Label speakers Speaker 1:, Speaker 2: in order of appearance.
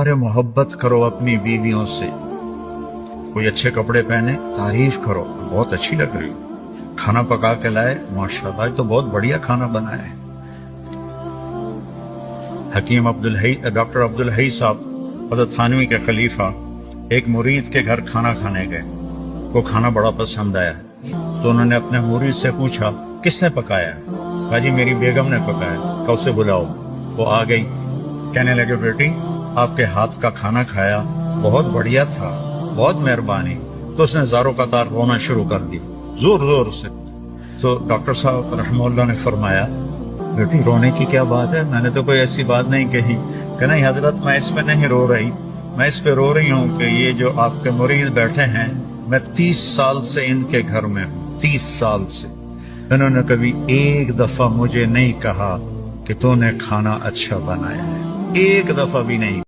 Speaker 1: अरे मोहब्बत करो अपनी बीवियों से, कोई अच्छे कपड़े पहने तारीफ करो, बहुत अच्छी लग रही, खाना पका के लाए माशाल्लाह तो बहुत बढ़िया खाना बना है। हकीम डॉक्टर अब्दुल हई साहब हज़रत थानवी के खलीफा एक मुरीद के घर खाना खाने गए। वो खाना बड़ा पसंद आया तो उन्होंने अपने मुरीद से पूछा किसने पकाया? कहा जी मेरी बेगम ने पकाया। कहा उसे बुलाओ। वो आ गई, कहने लगे बेटी आपके हाथ का खाना खाया, बहुत बढ़िया था, बहुत मेहरबानी। तो उसने ज़ारो कतार रोना शुरू कर दी, जोर जोर से। तो डॉक्टर साहब रहमतुल्लाह ने फरमाया बेटी रोने की क्या बात है, मैंने तो कोई ऐसी बात नहीं कही। कि नहीं हजरत मैं इस पे नहीं रो रही, मैं इस पे रो रही हूँ कि ये जो आपके मुरीद बैठे हैं, मैं 30 साल से इनके घर में हूँ, 30 साल से इन्होंने कभी एक दफा मुझे नहीं कहा कि तूने खाना अच्छा बनाया है, एक दफा भी नहीं।